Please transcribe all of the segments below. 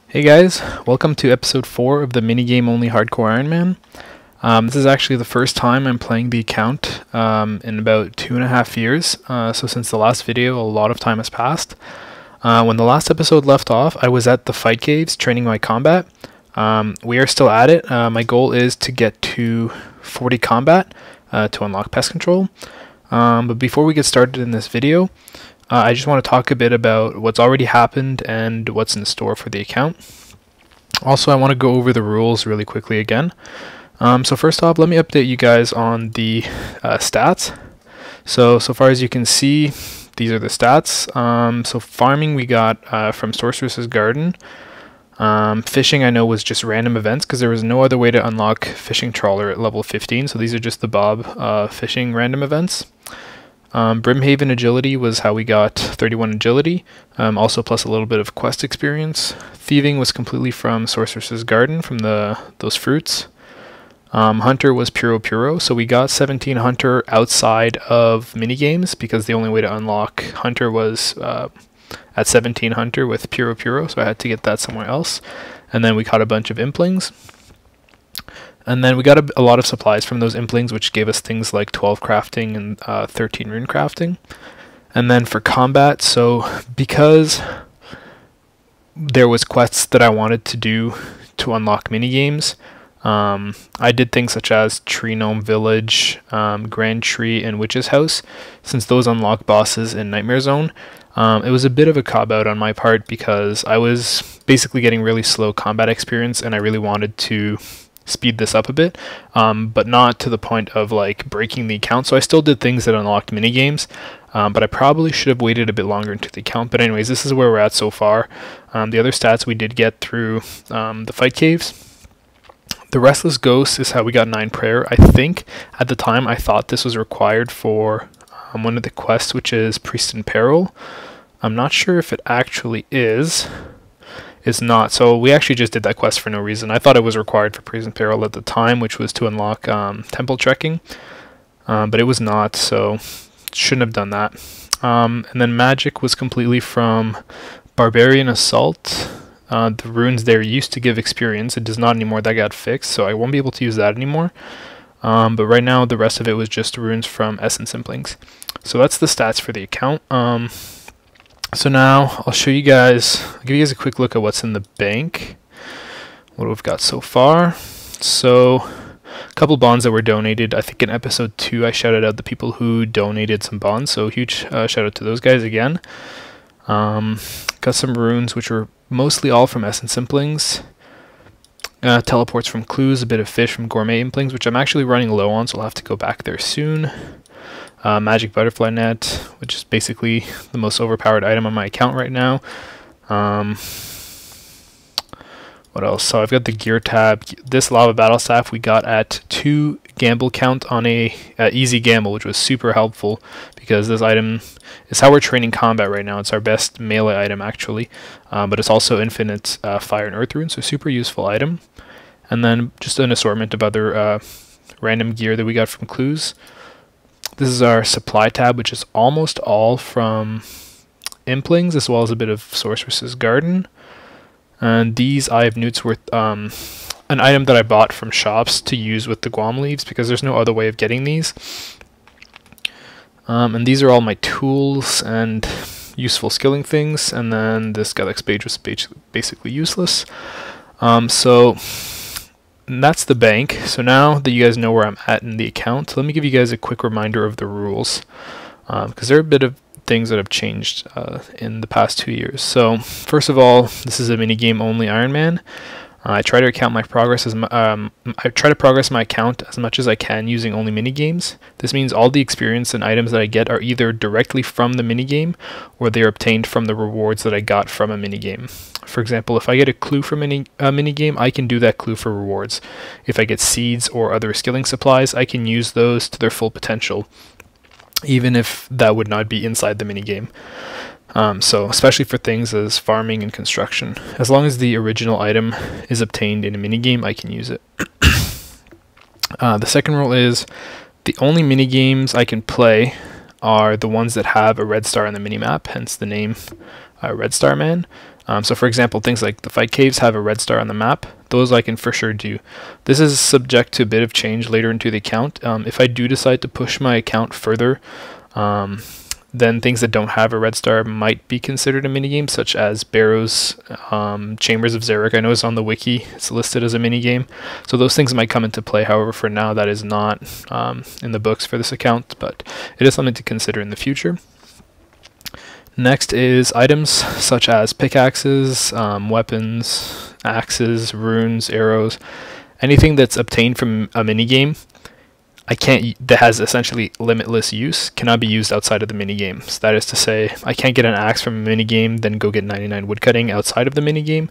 Hey guys, welcome to episode 4 of the minigame only hardcore Ironman. This is actually the first time I'm playing the account in about 2.5 years, so since the last video a lot of time has passed. When the last episode left off, I was at the fight caves training my combat. We are still at it. My goal is to get to 40 combat to unlock pest control. But before we get started in this video, I just want to talk a bit about what's already happened and what's in store for the account. Also, I want to go over the rules really quickly again. So first off, let me update you guys on the stats. So far as you can see, these are the stats. So farming we got from Sorceress's Garden. Fishing I know was just random events because there was no other way to unlock fishing trawler at level 15. So these are just the Bob fishing random events. Brimhaven agility was how we got 31 agility, also plus a little bit of quest experience. Thieving was completely from Sorceress's Garden, from those fruits. Hunter was Puro, so we got 17 Hunter outside of minigames because the only way to unlock Hunter was at 17 Hunter with Puro, so I had to get that somewhere else. And then we caught a bunch of Implings. And then we got a lot of supplies from those Implings, which gave us things like 12 crafting and 13 rune crafting. And then for combat, so because there was quests that I wanted to do to unlock minigames, I did things such as Tree Gnome Village, Grand Tree, and Witch's House, since those unlock bosses in Nightmare Zone. It was a bit of a cop-out on my part because I was basically getting really slow combat experience and I really wanted to speed this up a bit, but not to the point of like breaking the account. So I still did things that unlocked minigames, but I probably should have waited a bit longer into the account. But anyways, this is where we're at so far. The other stats we did get through the fight caves. The Restless Ghost is how we got 9 prayer. I think at the time I thought this was required for one of the quests, which is Priest in Peril. I'm not sure if it actually is. It's not. So we actually just did that quest for no reason. I thought it was required for Priest in Peril at the time, which was to unlock temple trekking, but it was not, so shouldn't have done that. And then magic was completely from Barbarian Assault. The runes there used to give experience. It does not anymore. That got fixed, so I won't be able to use that anymore. But right now the rest of it was just runes from Essence Implings. So that's the stats for the account. So now I'll show you guys, I'll give you guys a quick look at what's in the bank, what we've got so far. So a couple bonds that were donated. I think in episode 2 I shouted out the people who donated some bonds, so huge shout out to those guys again. Got some runes which were mostly all from Essence Implings. Teleports from Clues, a bit of fish from Gourmet Implings, which I'm actually running low on, so I'll have to go back there soon. Magic Butterfly Net, which is basically the most overpowered item on my account right now. What else? So I've got the gear tab. This Lava Battle Staff we got at 2 gamble count on a easy gamble, which was super helpful because this item is how we're training combat right now. It's our best melee item actually, but it's also infinite fire and earth rune, so super useful item. And then just an assortment of other random gear that we got from Clues. This is our supply tab, which is almost all from Implings, as well as a bit of Sorceress's Garden. And these Eye of Newt's worth an item that I bought from shops to use with the Guam leaves, because there's no other way of getting these. And these are all my tools and useful skilling things. And then this Galax page was basically useless. And that's the bank. So now that you guys know where I'm at in the account, let me give you guys a quick reminder of the rules, because there are a bit of things that have changed in the past 2 years. So first of all, this is a minigame only Ironman. I try to progress my account as much as I can using only minigames. This means all the experience and items that I get are either directly from the minigame or they are obtained from the rewards that I got from a minigame. For example, if I get a clue from a minigame, I can do that clue for rewards. If I get seeds or other skilling supplies, I can use those to their full potential, even if that would not be inside the minigame. So especially for things as farming and construction. As long as the original item is obtained in a minigame, I can use it. The second rule is the only minigames I can play are the ones that have a Redstar on the minimap, hence the name Redstar Man. So for example, things like the fight caves have a Redstar on the map. Those I can for sure do. This is subject to a bit of change later into the account. If I do decide to push my account further, then things that don't have a Redstar might be considered a minigame, such as Barrows, Chambers of Xeric. I know it's on the wiki, it's listed as a minigame. So those things might come into play. However, for now, that is not in the books for this account, but it is something to consider in the future. Next is items such as pickaxes, weapons, axes, runes, arrows, anything that's obtained from a minigame. That has essentially limitless use, cannot be used outside of the minigame. So that is to say, I can't get an axe from a minigame, then go get 99 woodcutting outside of the minigame.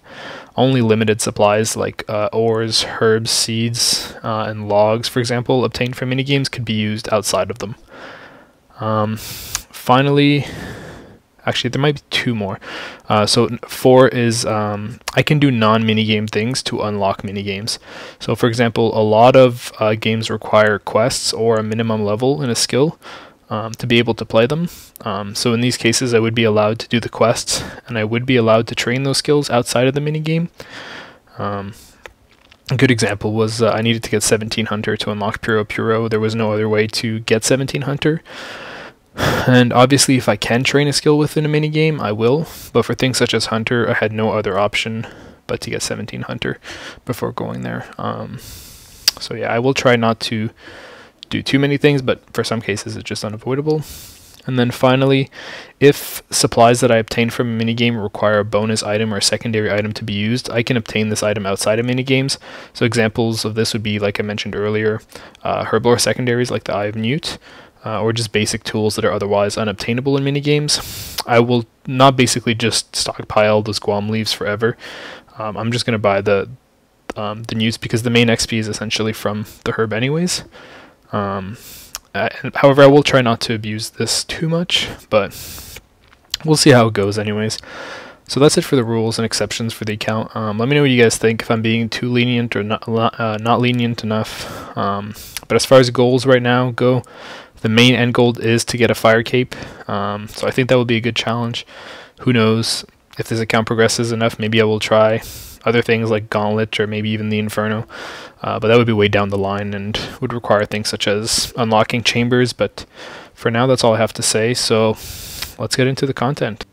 Only limited supplies like ores, herbs, seeds, and logs, for example, obtained from minigames could be used outside of them. Finally, actually, there might be two more. So 4 is I can do non-minigame things to unlock minigames. So for example, a lot of games require quests or a minimum level in a skill to be able to play them. So in these cases, I would be allowed to do the quests, and I would be allowed to train those skills outside of the minigame. A good example was I needed to get 17 Hunter to unlock Puro Puro. There was no other way to get 17 Hunter. And obviously, if I can train a skill within a minigame, I will. But for things such as Hunter, I had no other option but to get 17 Hunter before going there. So yeah, I will try not to do too many things, but for some cases, it's just unavoidable. And then finally, if supplies that I obtain from a minigame require a bonus item or a secondary item to be used, I can obtain this item outside of minigames. So examples of this would be, like I mentioned earlier, herblore secondaries like the Eye of Newt, or just basic tools that are otherwise unobtainable in minigames. I will not basically just stockpile those Guam leaves forever. I'm just going to buy the newts because the main XP is essentially from the herb anyways. However, I will try not to abuse this too much, but we'll see how it goes anyways. So that's it for the rules and exceptions for the account. Let me know what you guys think, if I'm being too lenient or not lenient enough. But as far as goals right now go, the main end goal is to get a fire cape. So I think that would be a good challenge. Who knows if this account progresses enough, maybe I will try other things like Gauntlet or maybe even the Inferno. But that would be way down the line and would require things such as unlocking chambers. But for now, that's all I have to say. So let's get into the content.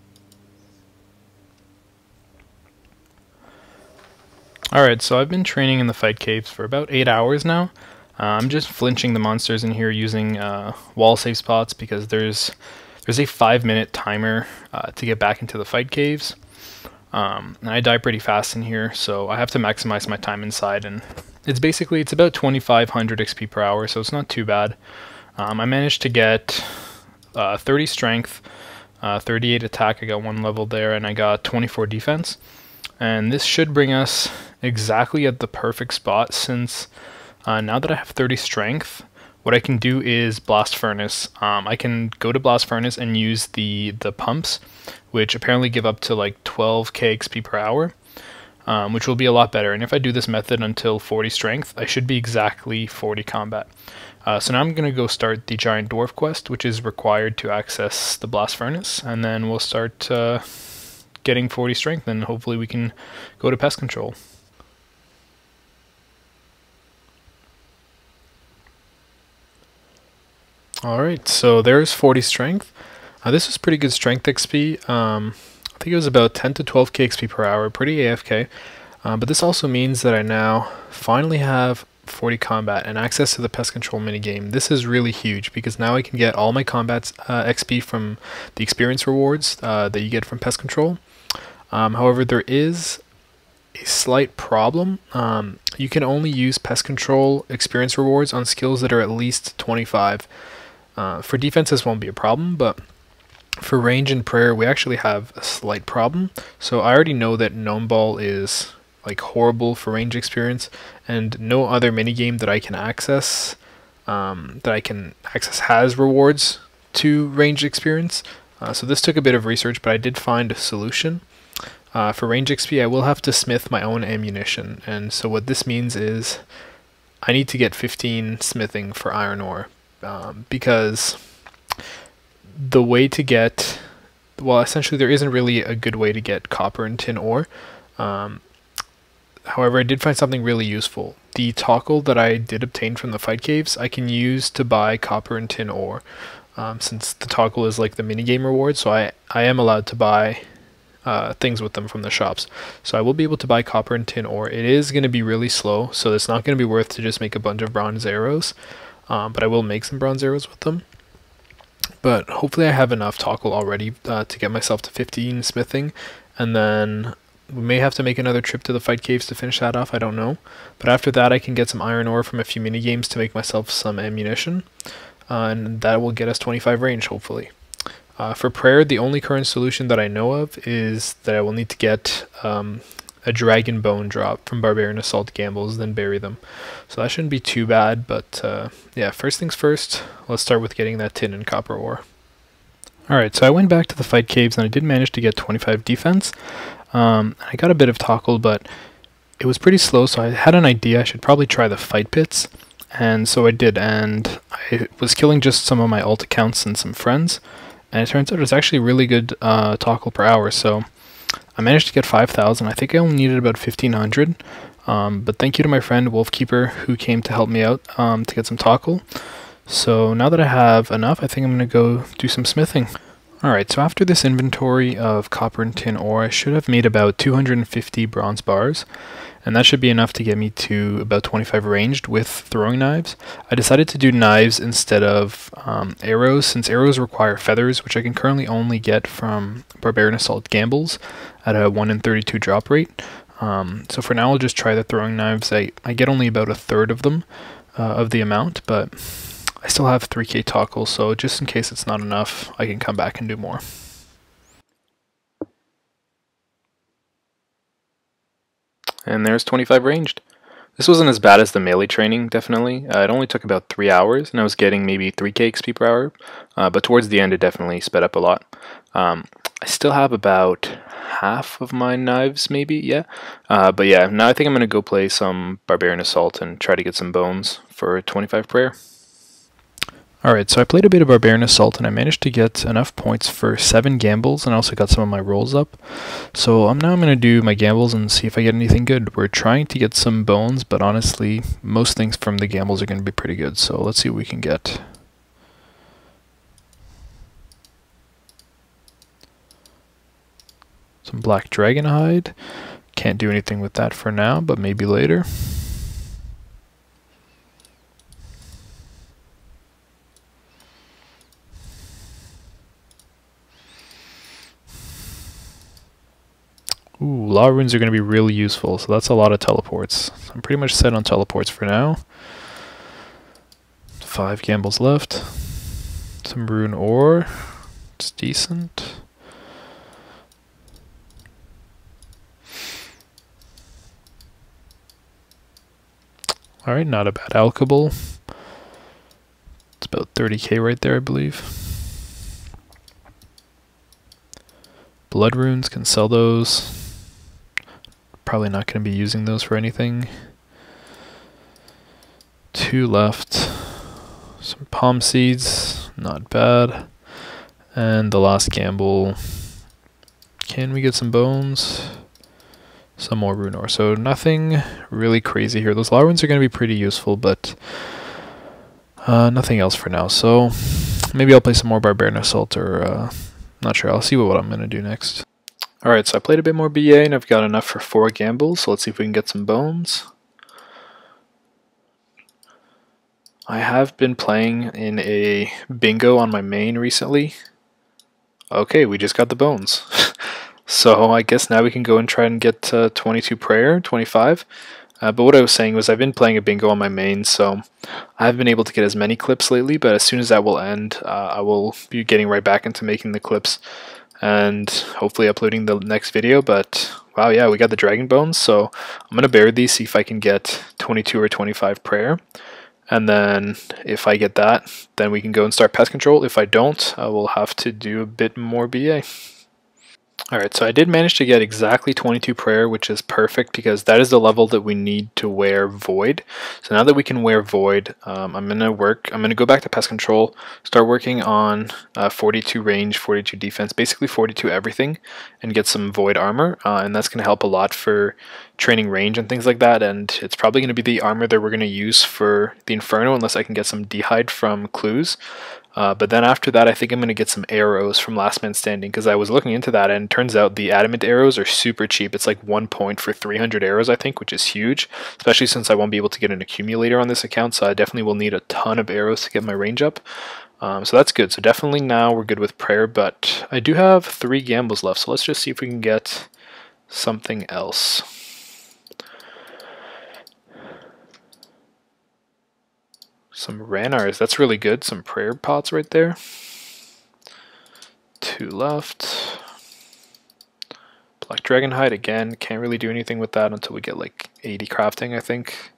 Alright, so I've been training in the fight caves for about 8 hours now. I'm just flinching the monsters in here using wall save spots because there's a 5-minute timer to get back into the fight caves. And I die pretty fast in here, so I have to maximize my time inside, and it's about 2500 XP per hour, so it's not too bad. I managed to get 30 strength, 38 attack, I got 1 level there, and I got 24 defense. And this should bring us exactly at the perfect spot, since now that I have 30 strength, what I can do is Blast Furnace. I can go to Blast Furnace and use the pumps, which apparently give up to like 12k XP per hour, which will be a lot better. And if I do this method until 40 strength, I should be exactly 40 combat. So now I'm going to go start the Giant Dwarf quest, which is required to access the Blast Furnace, and then we'll start getting 40 strength, and hopefully we can go to Pest Control. Alright, so there's 40 strength. This was pretty good strength XP. I think it was about 10 to 12k XP per hour, pretty AFK. But this also means that I now finally have 40 combat and access to the Pest Control minigame. This is really huge because now I can get all my combat's XP from the experience rewards that you get from Pest Control. However, there is a slight problem. You can only use Pest Control experience rewards on skills that are at least 25. For defense, this won't be a problem, but for range and prayer, we actually have a slight problem. So I already know that Gnome Ball is like horrible for range experience, and no other minigame that I can access has rewards to range experience. So this took a bit of research, but I did find a solution. For range XP, I will have to smith my own ammunition, and so what this means is I need to get 15 smithing for iron ore, because the way to get well, essentially there isn't really a good way to get copper and tin ore. However, I did find something really useful. The toggle that I did obtain from the fight caves, I can use to buy copper and tin ore. Since the toggle is like the minigame reward, so I am allowed to buy things with them from the shops. So I will be able to buy copper and tin ore. It is going to be really slow, so it's not going to be worth to just make a bunch of bronze arrows. But I will make some bronze arrows with them. But hopefully I have enough toggle already to get myself to 15 smithing, and then we may have to make another trip to the fight caves to finish that off, I don't know. But after that I can get some iron ore from a few minigames to make myself some ammunition, and that will get us 25 range, hopefully. For prayer, the only current solution that I know of is that I will need to get a dragon bone drop from Barbarian Assault Gambles, then bury them. So that shouldn't be too bad, but yeah, first things first, let's start with getting that tin and copper ore. Alright, so I went back to the fight caves and I did manage to get 25 defense. I got a bit of toggle, but it was pretty slow, so I had an idea I should probably try the fight pits. And so I did, and I was killing just some of my alt accounts and some friends. And it turns out it's actually really good toggle per hour, so I managed to get 5,000. I think I only needed about 1,500. But thank you to my friend Wolfkeeper who came to help me out to get some toggle. So now that I have enough, I think I'm going to go do some smithing. Alright, so after this inventory of copper and tin ore, I should have made about 250 bronze bars, and that should be enough to get me to about 25 ranged with throwing knives. I decided to do knives instead of arrows, since arrows require feathers, which I can currently only get from Barbarian Assault Gambles at a 1 in 32 drop rate. So for now I'll just try the throwing knives. I get only about a third of them, of the amount, but I still have 3k toggle, so just in case it's not enough, I can come back and do more. And there's 25 ranged. This wasn't as bad as the melee training, definitely. It only took about 3 hours, and I was getting maybe 3k XP per hour, but towards the end it definitely sped up a lot. I still have about half of my knives, maybe, yeah. But yeah, now I think I'm going to go play some Barbarian Assault and try to get some bones for 25 prayer. Alright, so I played a bit of Barbarian Assault and I managed to get enough points for 7 gambles, and I also got some of my rolls up. So now I'm going to do my gambles and see if I get anything good. We're trying to get some bones, but honestly, most things from the gambles are going to be pretty good, so let's see what we can get. Some black dragon hide. Can't do anything with that for now, but maybe later. Ooh, law runes are going to be really useful, so that's a lot of teleports. I'm pretty much set on teleports for now. 5 gambles left. Some rune ore. It's decent. Alright, not a bad alchable. It's about 30k right there, I believe. Blood runes, can sell those. Probably not going to be using those for anything. 2 left. Some palm seeds, not bad. And the last gamble. Can we get some bones? Some more rune ore. So nothing really crazy here. Those law runes are going to be pretty useful, but nothing else for now. So maybe I'll play some more Barbarian Assault, or not sure. I'll see what I'm going to do next. Alright, so I played a bit more BA and I've got enough for 4 gambles, so let's see if we can get some bones. I have been playing in a bingo on my main recently. Okay, we just got the bones. So I guess now we can go and try and get 22 prayer, 25. But what I was saying was I've been playing a bingo on my main, so I haven't been able to get as many clips lately, but as soon as that will end, I will be getting right back into making the clips and hopefully uploading the next video. But wow, yeah, we got the dragon bones, so I'm going to bury these, see if I can get 22 or 25 prayer. And then if I get that, then we can go and start pest control. If I don't, I will have to do a bit more BA. Alright, so I did manage to get exactly 22 prayer, which is perfect because that is the level that we need to wear void. So now that we can wear void, I'm gonna go back to pest control, start working on 42 range, 42 defense, basically 42 everything, and get some void armor, and that's gonna help a lot for training range and things like that, and it's probably gonna be the armor that we're gonna use for the Inferno unless I can get some dehide from clues. But then after that, I think I'm going to get some arrows from Last Man Standing because I was looking into that and it turns out the adamant arrows are super cheap. It's like 1 point for 300 arrows, I think, which is huge, especially since I won't be able to get an accumulator on this account, so I definitely will need a ton of arrows to get my range up. So that's good. So definitely now we're good with prayer, but I do have 3 gambles left, so let's just see if we can get something else. Some Ranars, that's really good. Some prayer pots right there. 2 left. Black Dragon Hide again. Can't really do anything with that until we get like 80 crafting, I think.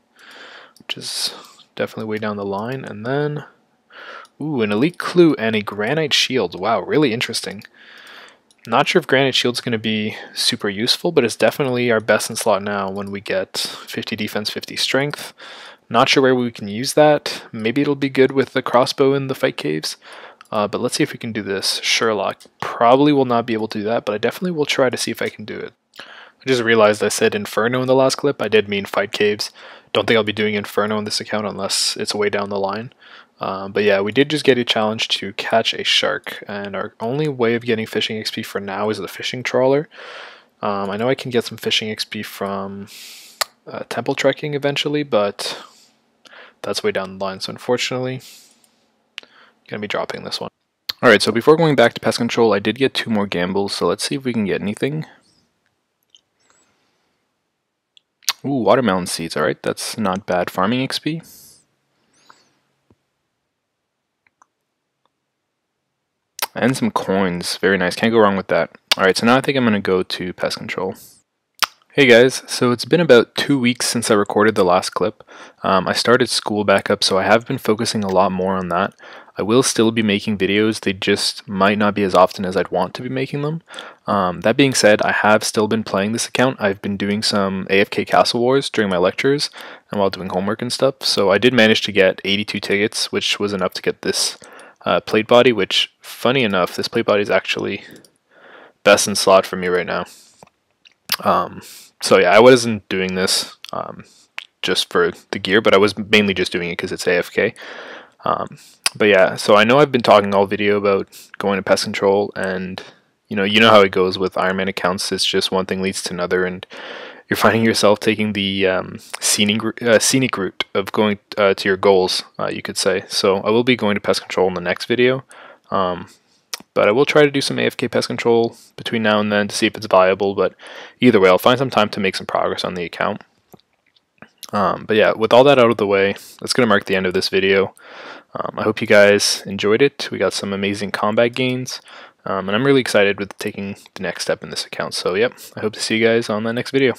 Which is definitely way down the line. And then, ooh, an Elite Clue and a Granite Shield. Wow, really interesting. Not sure if Granite Shield's going to be super useful, but it's definitely our best in slot now when we get 50 defense, 50 strength. Not sure where we can use that. Maybe it'll be good with the crossbow in the fight caves. But let's see if we can do this. Sherlock probably will not be able to do that, but I definitely will try to see if I can do it. I just realized I said Inferno in the last clip. I did mean fight caves. Don't think I'll be doing Inferno on this account unless it's way down the line. But yeah, we did just get a challenge to catch a shark, and our only way of getting fishing XP for now is the fishing trawler. I know I can get some fishing XP from temple trekking eventually, but that's way down the line, so unfortunately, I'm going to be dropping this one. Alright, so before going back to pest control, I did get 2 more gambles, so let's see if we can get anything. Ooh, watermelon seeds, alright, that's not bad farming XP. And some coins, very nice, can't go wrong with that. Alright, so now I think I'm going to go to pest control. Hey guys, so it's been about 2 weeks since I recorded the last clip. I started school back up, so I have been focusing a lot more on that. I will still be making videos, they just might not be as often as I'd want to be making them. That being said, I have still been playing this account. I've been doing some AFK Castle Wars during my lectures and while doing homework and stuff, so I did manage to get 82 tickets, which was enough to get this plate body, which, funny enough, this plate body is actually best in slot for me right now. So yeah, I wasn't doing this just for the gear, but I was mainly just doing it because it's AFK. But yeah, so I know I've been talking all video about going to pest control, and you know how it goes with Ironman accounts. It's just one thing leads to another, and you're finding yourself taking the scenic route of going to your goals, you could say. So I will be going to pest control in the next video. But I will try to do some AFK pest control between now and then to see if it's viable, but either way, I'll find some time to make some progress on the account. But yeah, with all that out of the way, that's going to mark the end of this video. I hope you guys enjoyed it. We got some amazing combat gains, and I'm really excited with taking the next step in this account. So yep, I hope to see you guys on that next video.